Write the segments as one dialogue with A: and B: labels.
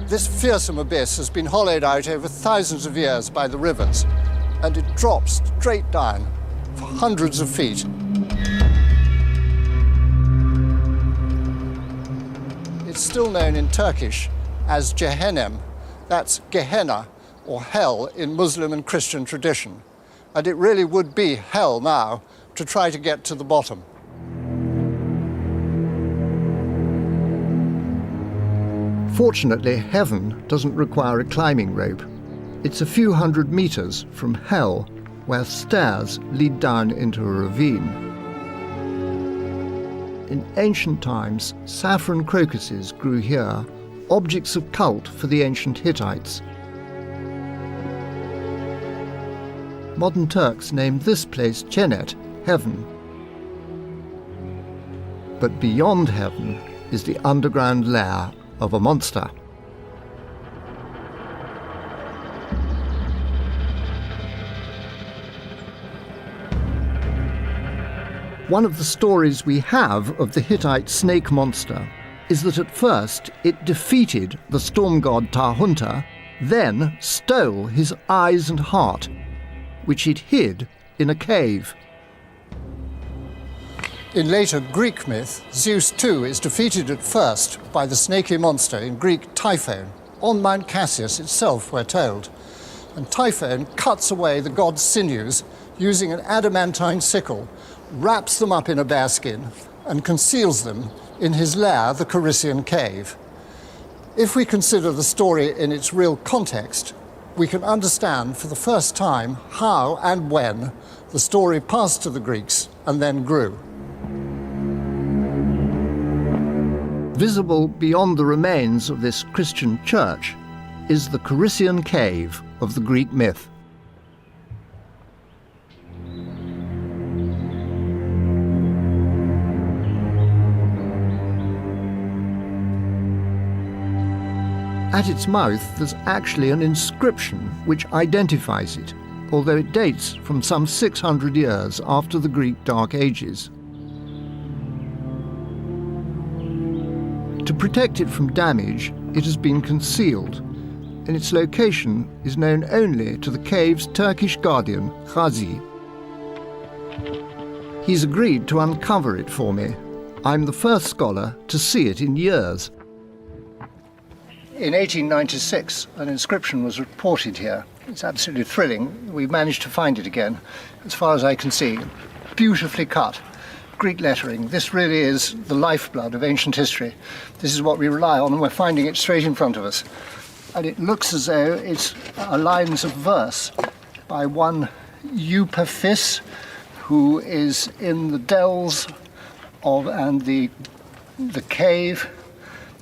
A: This fearsome abyss has been hollowed out over thousands of years by the rivers, and it drops straight down for hundreds of feet. It's still known in Turkish as Cehennem. That's Gehenna, or hell, in Muslim and Christian tradition. And it really would be hell now to try to get to the bottom.
B: Fortunately, heaven doesn't require a climbing rope. It's a few hundred meters from hell, where stairs lead down into a ravine. In ancient times, saffron crocuses grew here, objects of cult for the ancient Hittites. Modern Turks named this place Cennet, heaven. But beyond heaven is the underground lair of a monster. One of the stories we have of the Hittite snake monster is that at first it defeated the storm god Tahunta, then stole his eyes and heart, which it hid in a cave.
A: In later Greek myth, Zeus too is defeated at first by the snaky monster in Greek Typhon, on Mount Cassius itself, we're told. And Typhon cuts away the god's sinews using an adamantine sickle, wraps them up in a bearskin, and conceals them in his lair, the Corycian cave. If we consider the story in its real context, we can understand for the first time how and when the story passed to the Greeks and then grew.
B: Visible beyond the remains of this Christian church is the Corycian cave of the Greek myth. At its mouth, there's actually an inscription which identifies it, although it dates from some 600 years after the Greek Dark Ages. To protect it from damage, it has been concealed, and its location is known only to the cave's Turkish guardian, Ghazi. He's agreed to uncover it for me. I'm the first scholar to see it in years.
A: In 1896, an inscription was reported here. It's absolutely thrilling. We've managed to find it again, as far as I can see. Beautifully cut. Greek lettering. This really is the lifeblood of ancient history. This is what we rely on, and we're finding it straight in front of us. And it looks as though it's lines of verse by one Eupaphis, who is in the dells of and the cave.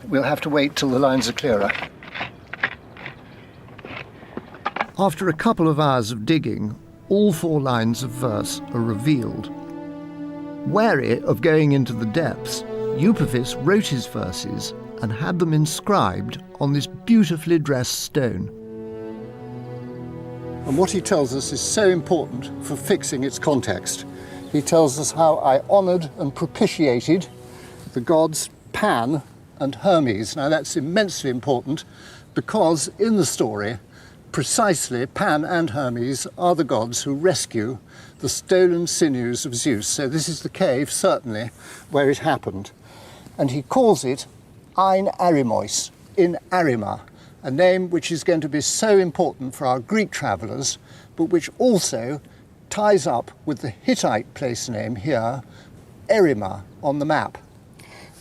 A: We'll have to wait till the lines are clearer.
B: After a couple of hours of digging, all 4 lines of verse are revealed. Wary of going into the depths, Eupaphis wrote his verses and had them inscribed on this beautifully dressed stone.
A: And what he tells us is so important for fixing its context. He tells us how I honoured and propitiated the gods Pan and Hermes. Now that's immensely important because in the story, precisely Pan and Hermes are the gods who rescue the stolen sinews of Zeus. So this is the cave, certainly, where it happened. And he calls it Ein Arimois, in Arima, a name which is going to be so important for our Greek travellers, but which also ties up with the Hittite place name here, Erima, on the map.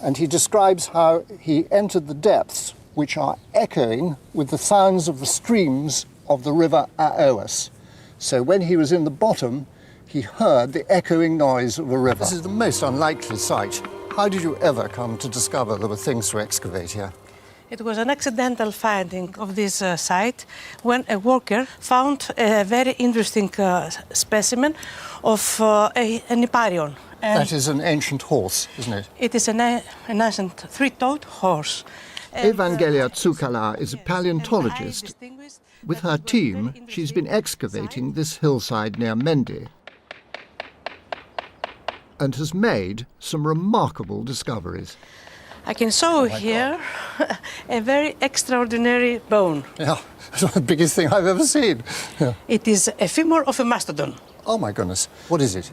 A: And he describes how he entered the depths, which are echoing with the sounds of the streams of the river Aoos. So when he was in the bottom, he heard the echoing noise of a river. This is the most unlikely site. How did you ever come to discover there were things to excavate here?
C: It was an accidental finding of this site when a worker found a very interesting specimen of an Hipparion.
A: That is an ancient horse, isn't it?
C: It is an ancient three-toed horse.
B: Evangelia Tsukala is a paleontologist. With her team, she's been excavating this hillside near Mende and has made some remarkable discoveries.
C: I can show
A: my
C: here a very extraordinary bone.
A: Yeah, it's the biggest thing I've ever seen. Yeah.
C: It is a femur of a mastodon.
A: Oh my goodness, what is it?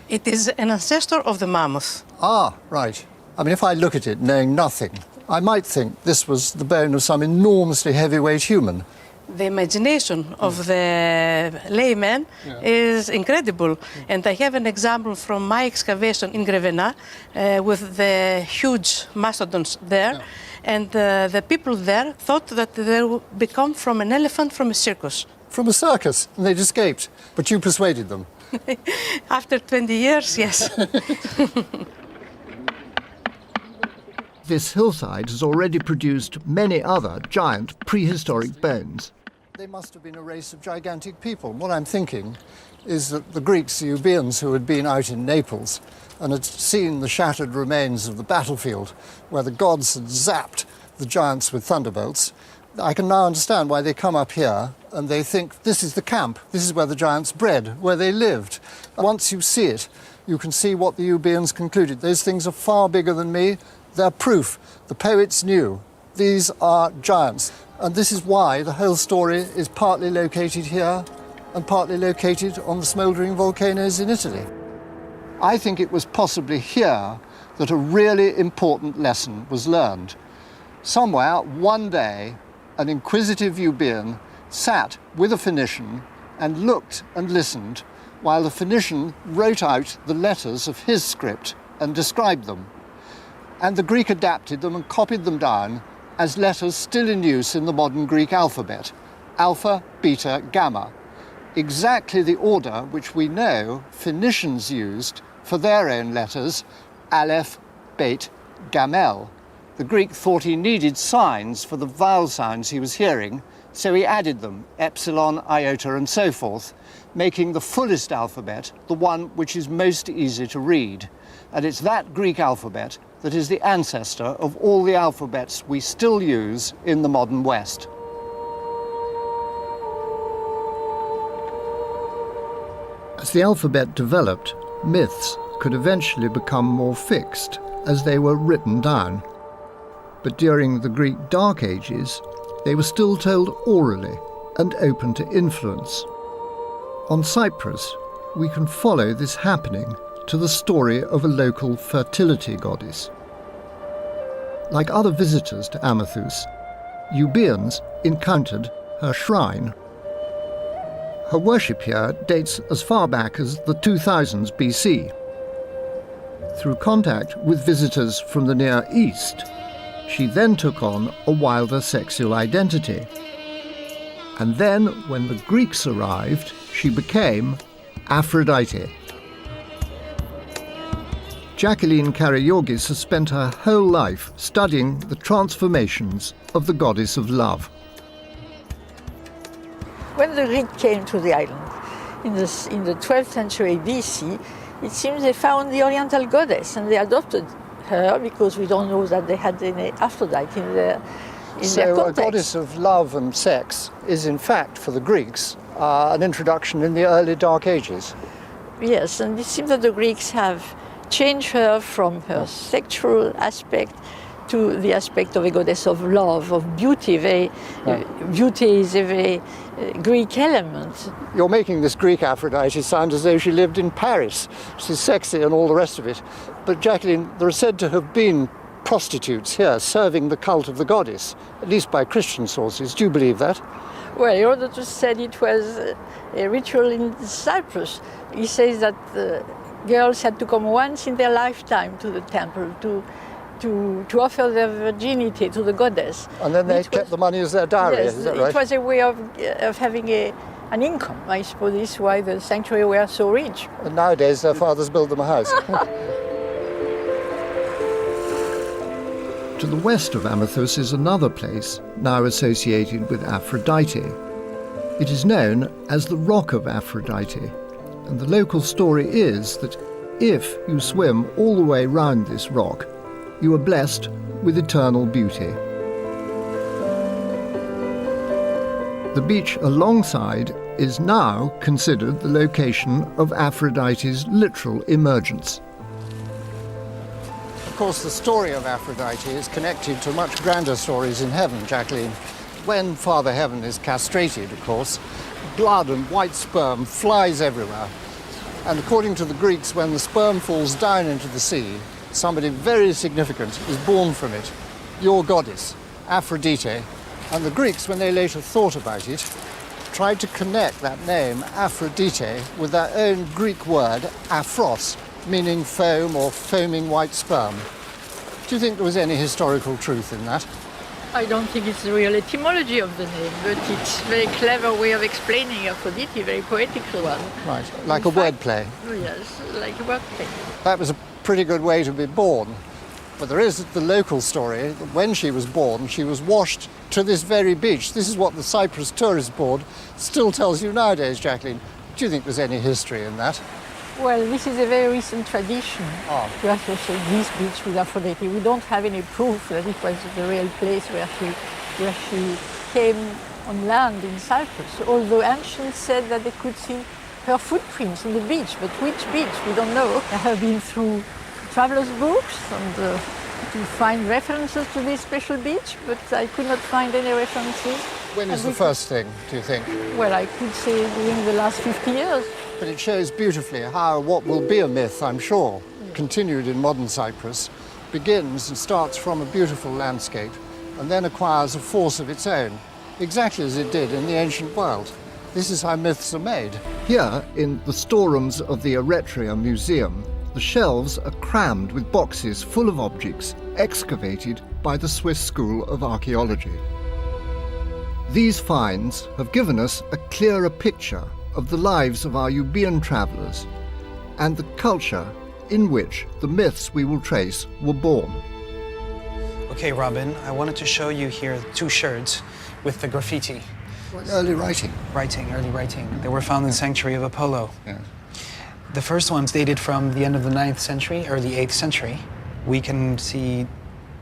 C: It is an ancestor of the mammoth.
A: Ah, right. I mean, if I look at it knowing nothing, I might think this was the bone of some enormously heavyweight human.
C: The imagination of the layman is incredible. And I have an example from my excavation in Grevena with the huge mastodons there.
A: Yeah.
C: And the people there thought that they would become from an elephant from a circus.
A: From a circus, and they'd escaped. But you persuaded them.
C: After 20 years, yes.
B: This hillside has already produced many other giant prehistoric bones.
A: They must have been a race of gigantic people. What I'm thinking is that the Greeks, the Euboeans, who had been out in Naples and had seen the shattered remains of the battlefield where the gods had zapped the giants with thunderbolts, I can now understand why they come up here and they think this is the camp, this is where the giants bred, where they lived. Once you see it, you can see what the Euboeans concluded. Those things are far bigger than me. They're proof. The poets knew. These are giants. And this is why the whole story is partly located here and partly located on the smouldering volcanoes in Italy. I think it was possibly here that a really important lesson was learned. Somewhere, one day, an inquisitive Euboean sat with a Phoenician and looked and listened while the Phoenician wrote out the letters of his script and described them. And the Greek adapted them and copied them down as letters still in use in the modern Greek alphabet: alpha, beta, gamma. Exactly the order which we know Phoenicians used for their own letters: aleph, bet, gamel. The Greek thought he needed signs for the vowel sounds he was hearing, so he added them, epsilon, iota, and so forth, making the fullest alphabet the one which is most easy to read. And it's that Greek alphabet that is the ancestor of all the alphabets we still use in the modern West.
B: As the alphabet developed, myths could eventually become more fixed as they were written down. But during the Greek Dark Ages, they were still told orally and open to influence. On Cyprus, we can follow this happening to the story of a local fertility goddess. Like other visitors to Amathus, Euboeans encountered her shrine. Her worship here dates as far back as the 2000s BC. Through contact with visitors from the Near East, she then took on a wilder sexual identity. And then, when the Greeks arrived, she became Aphrodite. Jacqueline Karagiorgis has spent her whole life studying the transformations of the goddess of love.
D: When the Greeks came to the island in the 12th century BC, it seems they found the Oriental goddess and they adopted her because we don't know that they had any Aphrodite in their context.
A: So a goddess of love and sex is in fact, for the Greeks, an introduction in the early Dark Ages.
D: Yes, and it seems that the Greeks have changed her from her sexual aspect to the aspect of a goddess of love, of beauty. Beauty is a very Greek element.
A: You're making this Greek Aphrodite sound as though she lived in Paris. She's sexy and all the rest of it. But Jacqueline, there are said to have been prostitutes here serving the cult of the goddess, at least by Christian sources. Do you believe that?
D: Well, Herodotus said it was a ritual in Cyprus. He says that girls had to come once in their lifetime to the temple to offer their virginity to the goddess.
A: And then they kept the money as their dowry,
D: yes,
A: is that right?
D: It was a way of having an income. I suppose this is why the sanctuary were so rich.
A: And nowadays their fathers build them a house.
B: To the west of Amathus is another place now associated with Aphrodite. It is known as the Rock of Aphrodite, and the local story is that if you swim all the way round this rock, you are blessed with eternal beauty. The beach alongside is now considered the location of Aphrodite's literal emergence.
A: Of course, the story of Aphrodite is connected to much grander stories in heaven, Jacqueline. When Father Heaven is castrated, of course, blood and white sperm flies everywhere. And according to the Greeks, when the sperm falls down into the sea, somebody very significant is born from it, your goddess, Aphrodite. And the Greeks, when they later thought about it, tried to connect that name, Aphrodite, with their own Greek word, aphros, meaning foam or foaming white sperm. Do you think there was any historical truth in that?
D: I don't think it's the real etymology of the name, but it's a very clever way of explaining Aphrodite, very poetical one.
A: Right, like a wordplay.
D: Yes, like a wordplay.
A: That was a pretty good way to be born. But there is the local story that when she was born, she was washed to this very beach. This is what the Cyprus Tourist Board still tells you nowadays, Jacqueline. Do you think there's any history in that?
D: Well, this is a very recent tradition to associate this beach with Aphrodite. We don't have any proof that it was the real place where she came on land in Cyprus, although ancients said that they could see her footprints on the beach, but which beach, we don't know. I have been through travelers' books and to find references to this special beach, but I could not find any references.
A: When is the first thing, do you think?
D: Well, I could say during the last 50 years.
A: But it shows beautifully how what will be a myth, I'm sure, continued in modern Cyprus, begins and starts from a beautiful landscape and then acquires a force of its own, exactly as it did in the ancient world. This is how myths are made.
B: Here, in the storerooms of the Eretria Museum, the shelves are crammed with boxes full of objects excavated by the Swiss School of Archaeology. These finds have given us a clearer picture of the lives of our Euboean travellers and the culture in which the myths we will trace were born.
E: Okay, Robin, I wanted to show you here 2 sherds with the graffiti.
A: Early writing.
E: Early writing. They were found in the sanctuary of Apollo.
A: Yeah.
E: The first one's dated from the end of the 9th century, early 8th century. We can see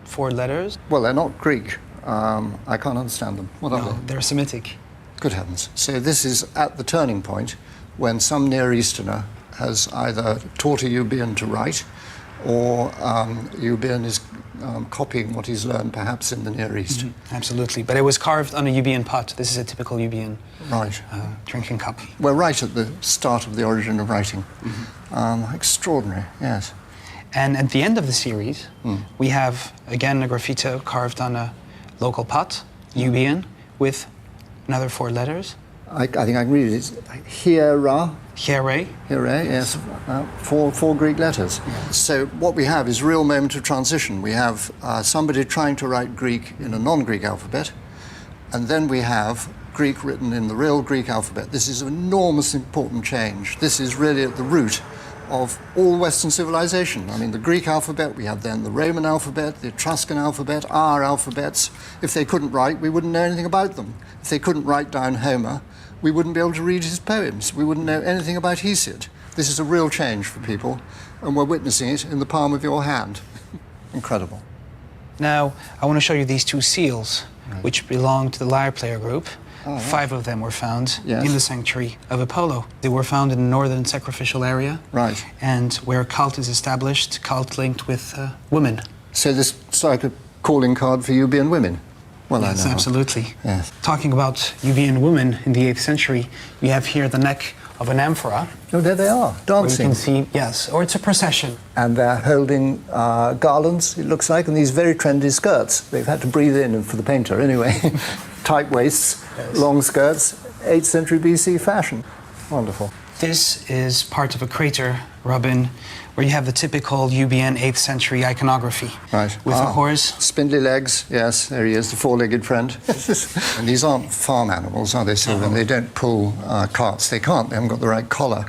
E: 4 letters.
A: Well, they're not Greek. I can't understand them. What are
E: No,
A: they?
E: they're Semitic.
A: Good heavens. So this is at the turning point when some Near Easterner has either taught a Euboean to write or Euboean is copying what he's learned perhaps in the Near East.
E: Mm-hmm. Absolutely. But it was carved on a Euboean pot. This is a typical Euboean drinking cup.
A: We're right at the start of the origin of writing. Extraordinary, yes.
E: And at the end of the series, we have, again, a graffito carved on a local pot, Euboean, with another 4 letters.
A: I think I can read it. It's Hiera.
E: Here.
A: Here, yes. 4 Greek letters.
E: Yeah.
A: So what we have is a real moment of transition. We have somebody trying to write Greek in a non-Greek alphabet, and then we have Greek written in the real Greek alphabet. This is an enormous important change. This is really at the root of all Western civilization. I mean, the Greek alphabet, we had then the Roman alphabet, the Etruscan alphabet, our alphabets. If they couldn't write, we wouldn't know anything about them. If they couldn't write down Homer, we wouldn't be able to read his poems. We wouldn't know anything about Hesiod. This is a real change for people, and we're witnessing it in the palm of your hand. Incredible.
E: Now, I want to show you these 2 seals, which belong to the lyre player group.
A: Oh,
E: 5 of them were found
A: Yes.
E: in the sanctuary of Apollo. They were found in the northern sacrificial area.
A: Right.
E: And where cult is established, cult linked with women.
A: So this is like a calling card for Euboean women? Well,
E: Yes,
A: I know.
E: absolutely.
A: Yes.
E: Talking about Euboean women in the 8th century, we have here the neck of an amphora.
A: Oh, there they are,
E: Where you
A: dancing.
E: can see, yes, or it's a procession.
A: And they're holding garlands, it looks like, and these very trendy skirts. They've had to breathe in for the painter anyway. Tight waists,
E: Yes.
A: long skirts, 8th century BC fashion. Wonderful.
E: This is part of a crater, Robin, where you have the typical Euboean 8th century iconography.
A: Right.
E: With a horse.
A: Spindly legs, yes, there he is, the 4-legged friend. And these aren't farm animals, are they, Sylvan?
E: No.
A: They don't pull carts. They can't, they haven't got the right collar.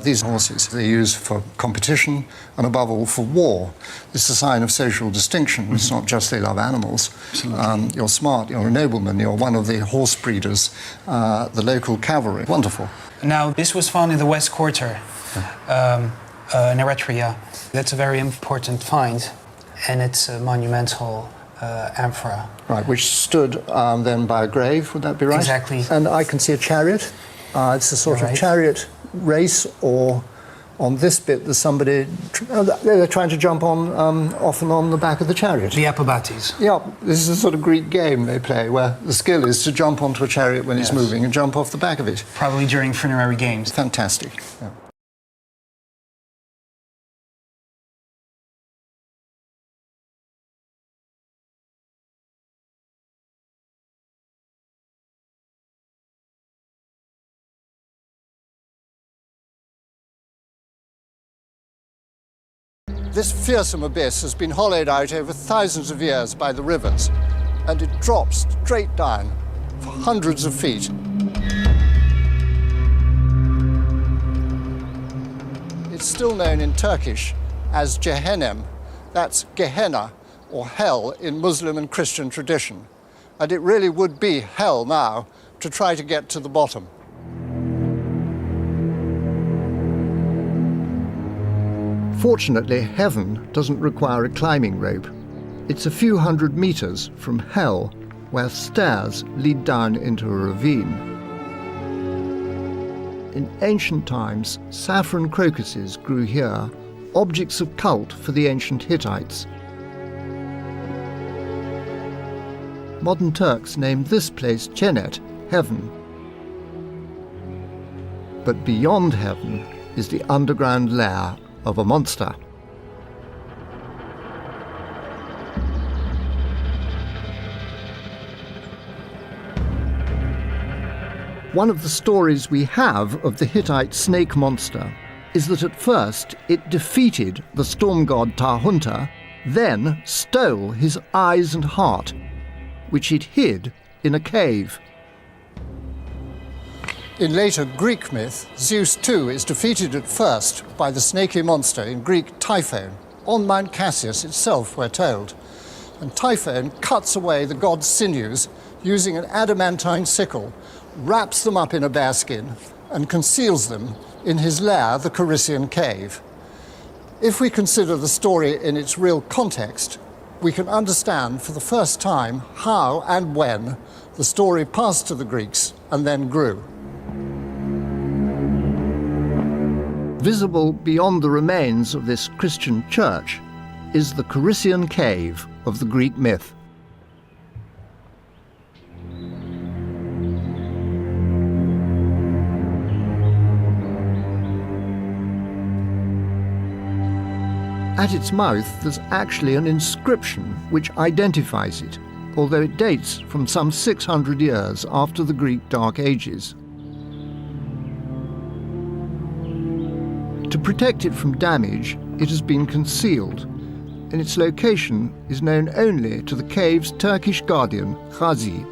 A: These horses they use for competition and above all for war. It's a sign of social distinction. It's not just they love animals. You're smart, you're a nobleman, you're one of the horse breeders, the local cavalry. Wonderful.
E: Now, this was found in the West Quarter, in Eretria. That's a very important find, and it's a monumental amphora.
A: Right, which stood then by a grave, would that be right?
E: Exactly.
A: And I can see a chariot. It's a sort of
E: Right.
A: chariot race or
B: On this bit, there's somebody, they're trying to jump on, off and on the back of the chariot.
E: The Apobates.
B: Yeah, this is a sort of Greek game they play where the skill is to jump onto a chariot when it's moving and jump off the back of it.
E: Probably during funerary games.
B: Fantastic. Yeah.
A: This fearsome abyss has been hollowed out over thousands of years by the rivers, and it drops straight down for hundreds of feet. It's still known in Turkish as Cehennem. That's Gehenna, or hell, in Muslim and Christian tradition. And it really would be hell now to try to get to the bottom.
B: Fortunately, heaven doesn't require a climbing rope. It's a few hundred meters from hell, where stairs lead down into a ravine. In ancient times, saffron crocuses grew here, objects of cult for the ancient Hittites. Modern Turks named this place Cennet, heaven. But beyond heaven is the underground lair of a monster. One of the stories we have of the Hittite snake monster is that at first it defeated the storm god Tahunta, then stole his eyes and heart, which it hid in a cave.
A: In later Greek myth, Zeus too is defeated at first by the snaky monster in Greek Typhon, on Mount Cassius itself, we're told. And Typhon cuts away the god's sinews using an adamantine sickle, wraps them up in a bearskin, and conceals them in his lair, the Corycian cave. If we consider the story in its real context, we can understand for the first time how and when the story passed to the Greeks and then grew.
B: Visible beyond the remains of this Christian church is the Corycian cave of the Greek myth. At its mouth, there's actually an inscription which identifies it, although it dates from some 600 years after the Greek Dark Ages. To protect it from damage, it has been concealed, and its location is known only to the cave's Turkish guardian, Ghazi.